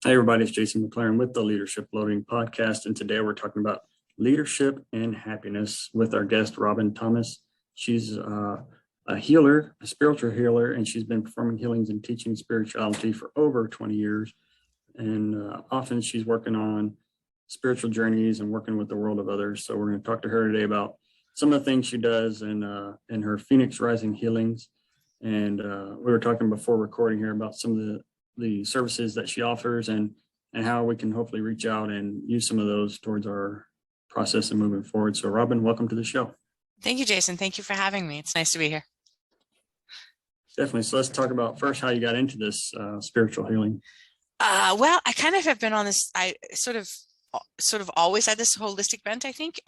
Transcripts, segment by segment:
Hey everybody, it's Jason McLaren with the Leadership Loading Podcast, and today we're talking about leadership and happiness with our guest, Robin Thomas. She's a healer, a spiritual healer, and she's been performing healings and teaching spirituality for over 20 years. And often she's working on spiritual journeys and working with the world of others. So we're going to talk to her today about some of the things she does in her Phoenix Rising healings. And we were talking before recording here about some of the services that she offers and how we can hopefully reach out and use some of those towards our process and moving forward. So Robin, welcome to the show. Thank you, Jason. Thank you for having me. It's nice to be here. Definitely. So let's talk about first how you got into this spiritual healing. Well, I kind of have been on this, I sort of always had this holistic bent, I think.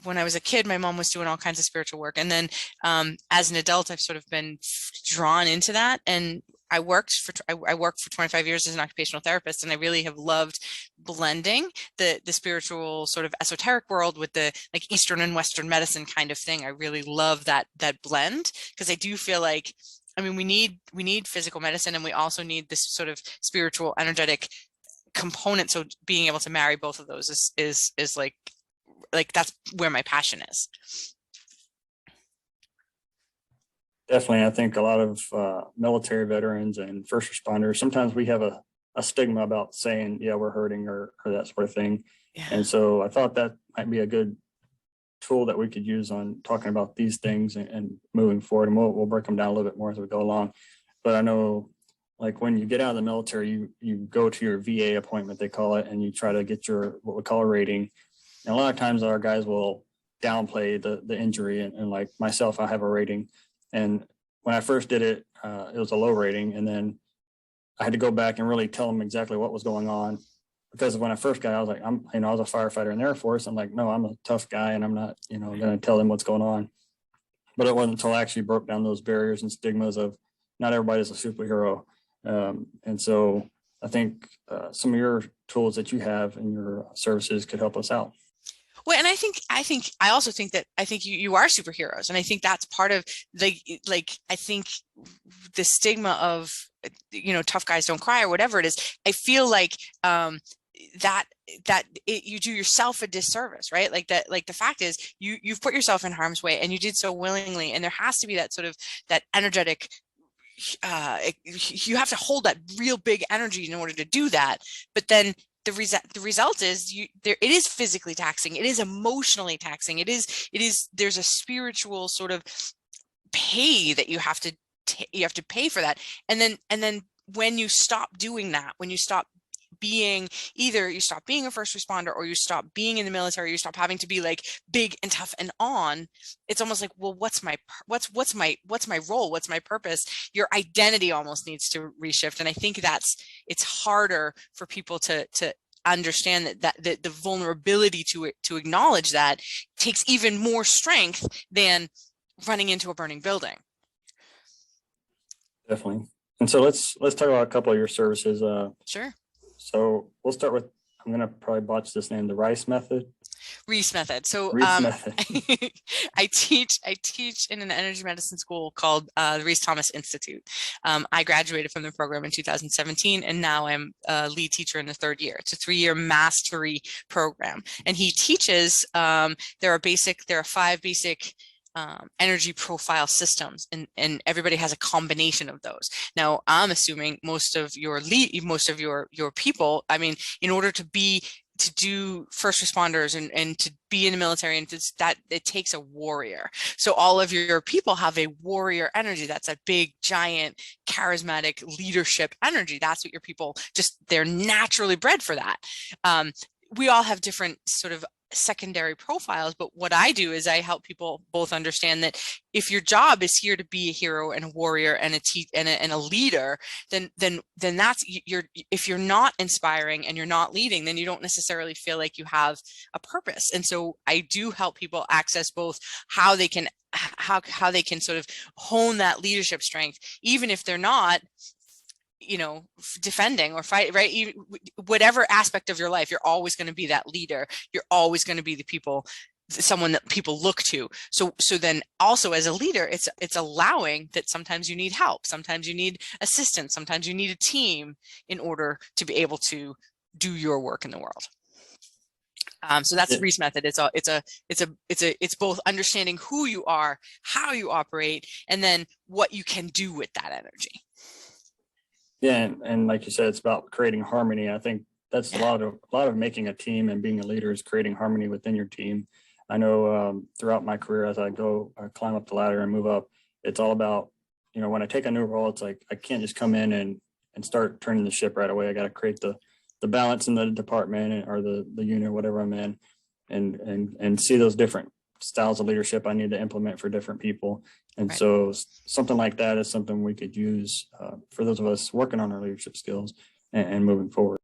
When I was a kid, my mom was doing all kinds of spiritual work. And then as an adult, I've sort of been drawn into that. And I worked for 25 years as an occupational therapist, and I really have loved blending the spiritual sort of esoteric world with the like Eastern and Western medicine kind of thing. I really love that blend, because I do feel like, I mean, we need physical medicine, and we also need this sort of spiritual, energetic component. So being able to marry both of those is like that's where my passion is. Definitely. I think a lot of military veterans and first responders, sometimes we have a stigma about saying, yeah, we're hurting or that sort of thing. Yeah. And so I thought that might be a good tool that we could use on talking about these things and moving forward. And we'll break them down a little bit more as we go along. But I know, like, when you get out of the military, you go to your VA appointment, they call it, and you try to get your what we call a rating. And a lot of times our guys will downplay the injury, and like myself, I have a rating. And when I first did it, it was a low rating. And then I had to go back and really tell them exactly what was going on. Because when I first got out, I was like, I was a firefighter in the Air Force. I'm like, no, I'm a tough guy, and I'm not, going to tell them what's going on. But it wasn't until I actually broke down those barriers and stigmas of not everybody's a superhero. And so I think some of your tools that you have in your services could help us out. Well, and I also think that you are superheroes. And I think that's part of I think the stigma of, tough guys don't cry or whatever it is. I feel like you do yourself a disservice, right? Like that, like the fact is you've put yourself in harm's way, and you did so willingly. And there has to be that sort of that energetic, you have to hold that real big energy in order to do that. But then the result is it is physically taxing. It is emotionally taxing. There's a spiritual sort of pay that you have to pay for that. And then when you stop doing that, when you stop being, either you stop being a first responder, or you stop being in the military, you stop having to be like big and tough and on, it's almost like, well, what's my role? What's my purpose? Your identity almost needs to reshift. And I think it's harder for people to understand that the vulnerability to acknowledge that takes even more strength than running into a burning building. Definitely. And so let's talk about a couple of your services. Sure. So we'll start with, I'm going to probably botch this name, the Rhys Method. Reese Method. So Reese Method. I teach in an energy medicine school called the Rhys Thomas Institute. I graduated from the program in 2017, and now I'm a lead teacher in the third year. It's a 3-year mastery program, and he teaches. There are 5 basic energy profile systems, and everybody has a combination of those. Now, I'm assuming most of your people, I mean, in order to do first responders and to be in the military, and that it takes a warrior. So all of your people have a warrior energy. That's a big, giant, charismatic leadership energy. That's what your people they're naturally bred for that. We all have different sort of secondary profiles, but what I do is I help people both understand that if your job is here to be a hero and a warrior and a leader, then that's if you're not inspiring and you're not leading, then you don't necessarily feel like you have a purpose. And so I do help people access both how they can sort of hone that leadership strength, even if they're not defending or fight, right? Whatever aspect of your life, you're always going to be that leader. You're always going to be the people someone that people look to. So then also as a leader, it's allowing that sometimes you need help, sometimes you need assistance, sometimes you need a team in order to be able to do your work in the world. So that's the Reese method. It's both understanding who you are, how you operate, and then what you can do with that energy. Yeah, and like you said, it's about creating harmony. I think that's a lot of making a team and being a leader is creating harmony within your team. I know throughout my career, as I climb up the ladder and move up, it's all about, when I take a new role, it's like I can't just come in and start turning the ship right away. I got to create the balance in the department or the unit, whatever I'm in, and see those different styles of leadership I need to implement for different people. And right. So something like that is something we could use for those of us working on our leadership skills and moving forward.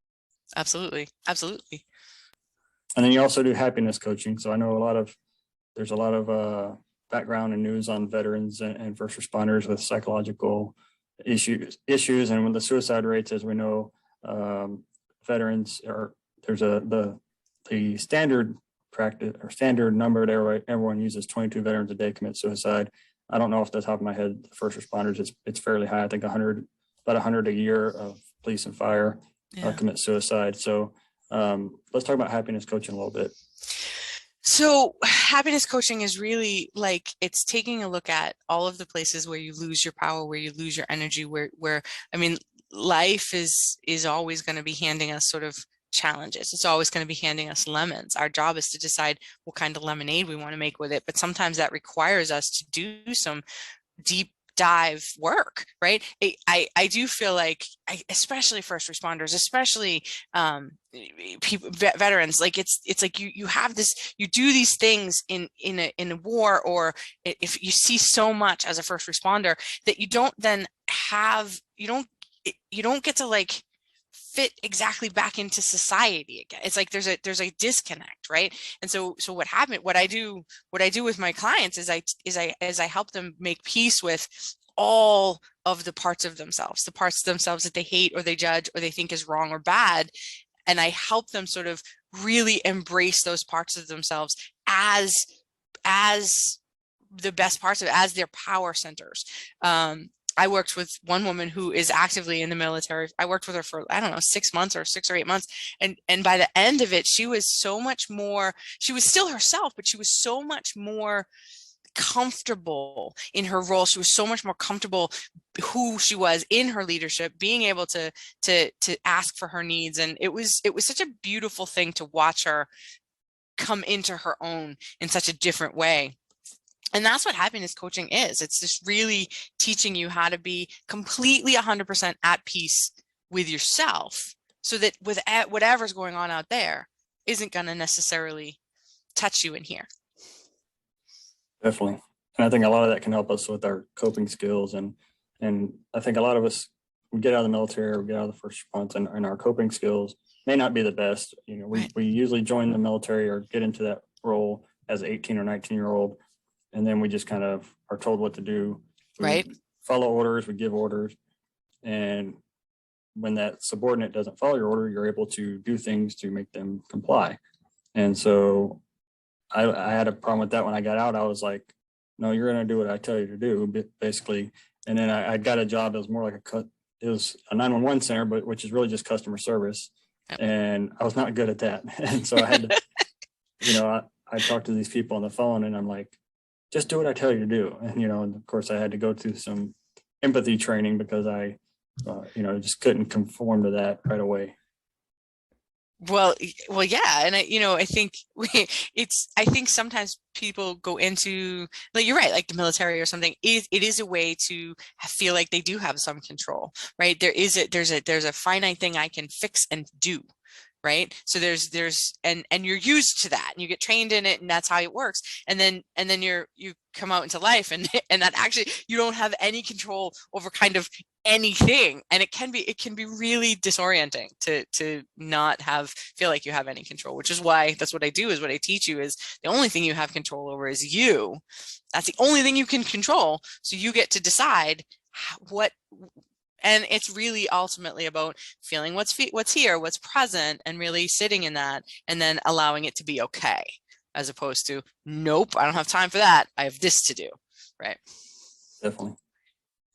Absolutely. Absolutely. And then you also do happiness coaching. So I know there's a lot of background and news on veterans and first responders with psychological issues. And with the suicide rates, as we know, veterans there's the standard practice or standard number that everyone uses, 22 veterans a day commit suicide. I don't know off the top of my head, the first responders, it's fairly high. I think about 100 a year of police and fire commit suicide. So let's talk about happiness coaching a little bit. So happiness coaching is really like, it's taking a look at all of the places where you lose your power, where you lose your energy, where I mean, life is always going to be handing us sort of challenges. It's always going to be handing us lemons. Our job is to decide what kind of lemonade we want to make with it. But sometimes that requires us to do some deep dive work, right? I do feel like, especially first responders, especially people, veterans, like it's like you have this, you do these things in a war, or if you see so much as a first responder that you don't then have, you don't get to like fit exactly back into society again. It's like there's a disconnect, right? And so what I do with my clients is I help them make peace with all of the parts of themselves that they hate or they judge or they think is wrong or bad, and I help them sort of really embrace those parts of themselves as the best parts of it, as their power centers. I worked with one woman who is actively in the military. I worked with her for, I don't know, 6 months or 6 or 8 months. And by the end of it, she was so much more, she was still herself, but she was so much more comfortable in her role. She was so much more comfortable who she was in her leadership, being able to ask for her needs. And it was such a beautiful thing to watch her come into her own in such a different way. And that's what happiness coaching is. It's just really teaching you how to be completely 100% at peace with yourself, so that with whatever's going on out there isn't going to necessarily touch you in here. Definitely. And I think a lot of that can help us with our coping skills. And I think a lot of us, we get out of the military or we get out of the first response, and our coping skills may not be the best. We usually join the military or get into that role as an 18 or 19-year-old. And then we just kind of are told what to do. We follow orders, we give orders. And when that subordinate doesn't follow your order, you're able to do things to make them comply. And so I had a problem with that when I got out. I was like, no, you're going to do what I tell you to do, basically. And then I got a job that was more like it was a 911 center, but which is really just customer service. Yep. And I was not good at that. And so I had to, I talked to these people on the phone and I'm like, just do what I tell you to do. And, and of course I had to go through some empathy training because I, just couldn't conform to that right away. Well, yeah. And I think I think sometimes people go into, like, you're right, like the military or something, it is a way to feel like they do have some control, right? There's a finite thing I can fix and do. Right. So and you're used to that and you get trained in it and that's how it works. And then you come out into life and that actually you don't have any control over kind of anything. And it can be really disorienting to not feel like you have any control, which is why that's what I do, is what I teach you is the only thing you have control over is you. That's the only thing you can control. So you get to decide what. And it's really ultimately about feeling what's here, what's present, and really sitting in that, and then allowing it to be okay. as opposed to, nope, I don't have time for that. I have this to do. Right. Definitely.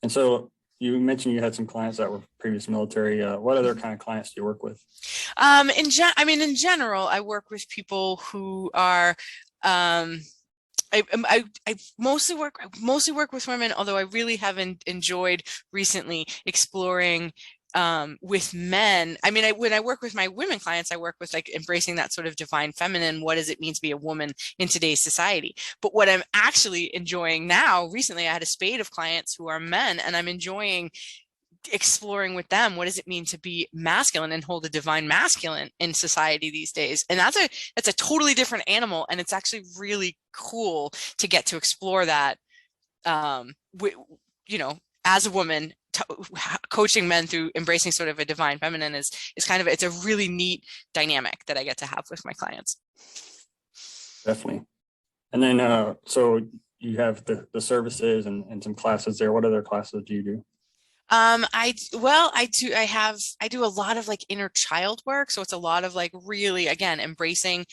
And so you mentioned you had some clients that were previous military. What other kind of clients do you work with? In general, I work with people who are, I mostly work with women, although I really haven't enjoyed recently exploring with men. When I work with my women clients, I work with like embracing that sort of divine feminine. What does it mean to be a woman in today's society? But what I'm actually enjoying now, recently, I had a spate of clients who are men, and I'm enjoying exploring with them, what does it mean to be masculine and hold a divine masculine in society these days? And that's a totally different animal, and it's actually really cool to get to explore that. As a woman, coaching men through embracing sort of a divine feminine is it's a really neat dynamic that I get to have with my clients. Definitely. And then so you have the services and some classes there. What other classes do you do? I do a lot of like inner child work. So it's a lot of like really, again, embracing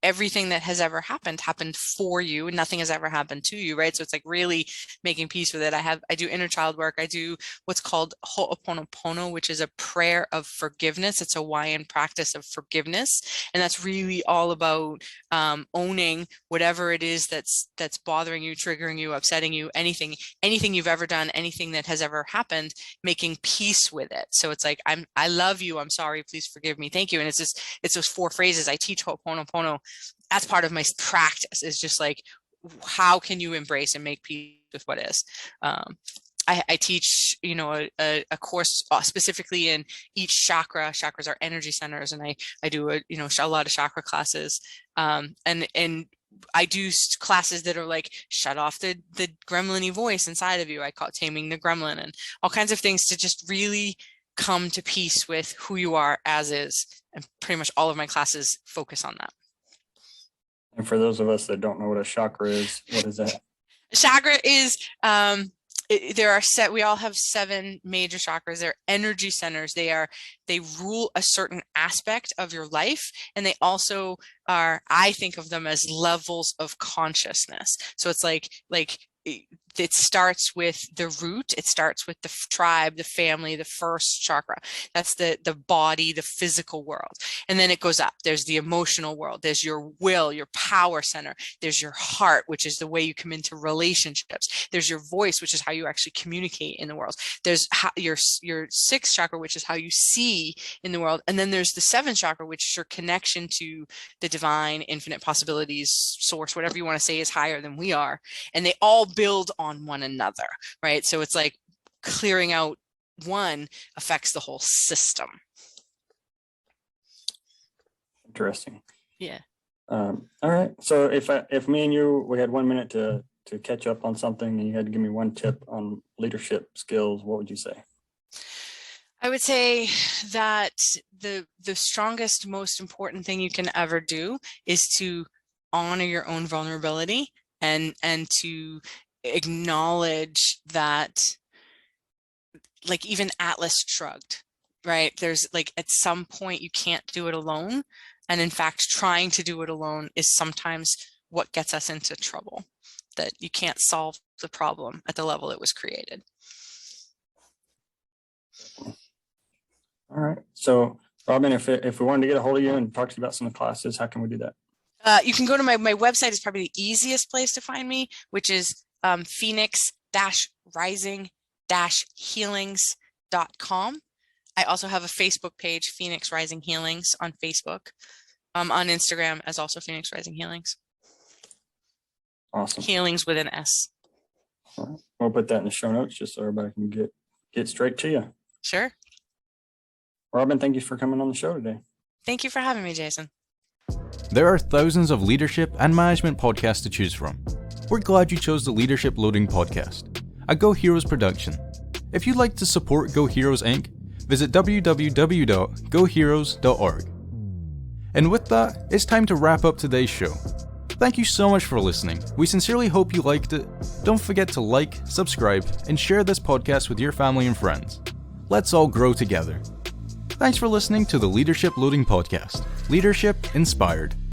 everything that has ever happened for you, and nothing has ever happened to you, right? So it's like really making peace with it. I do inner child work. I do what's called ho'oponopono, which is a prayer of forgiveness. It's a Hawaiian practice of forgiveness, and that's really all about owning whatever it is that's bothering you, triggering you, upsetting you, anything you've ever done, anything that has ever happened, making peace with it. So it's like, I love you, I'm sorry, please forgive me, thank you. And it's those 4 phrases. I teach ho'oponopono. That's part of my practice, is just like, how can you embrace and make peace with what is? I teach, a course specifically in each chakra. Chakras are energy centers, and I do a lot of chakra classes. And I do classes that are like, shut off the gremlin-y voice inside of you. I call it taming the gremlin, and all kinds of things to just really come to peace with who you are as is. And pretty much all of my classes focus on that. And for those of us that don't know what a chakra is, what is that? Chakra is, we all have 7 major chakras. They're energy centers. They rule a certain aspect of your life. And they also are, I think of them as levels of consciousness. So it's like it starts with the root. It starts with the tribe, the family, the first chakra. That's the body, the physical world. And then it goes up. There's the emotional world. There's your will, your power center. There's your heart, which is the way you come into relationships. There's your voice, which is how you actually communicate in the world. There's your 6th chakra, which is how you see in the world. And then there's the 7th chakra, which is your connection to the divine, infinite possibilities, source, whatever you want to say is higher than we are. And they all build on one another, right? So it's like clearing out one affects the whole system. Interesting. Yeah. All right. So if me and you, we had 1 minute to catch up on something, and you had to give me one tip on leadership skills, what would you say? I would say that the strongest, most important thing you can ever do is to honor your own vulnerability and to acknowledge that, like, even Atlas shrugged, right? There's like, at some point you can't do it alone. And in fact, trying to do it alone is sometimes what gets us into trouble, that you can't solve the problem at the level it was created. All right. So Robin, if we wanted to get a hold of you and talk to you about some of the classes, how can we do that? You can go to my website is probably the easiest place to find me, which is phoenix-rising-healings.com. I also have a Facebook page, Phoenix Rising Healings, on Facebook. On Instagram as also Phoenix Rising Healings. Awesome. Healings with an S. All right. We'll put that in the show notes just so everybody can get straight to you. Sure. Robin, thank you for coming on the show today. Thank you for having me, Jason. There are thousands of leadership and management podcasts to choose from. We're glad you chose the Leadership Loading Podcast, a Go Heroes production. If you'd like to support Go Heroes Inc., visit www.goheroes.org. And with that, it's time to wrap up today's show. Thank you so much for listening. We sincerely hope you liked it. Don't forget to like, subscribe, and share this podcast with your family and friends. Let's all grow together. Thanks for listening to the Leadership Loading Podcast. Leadership inspired.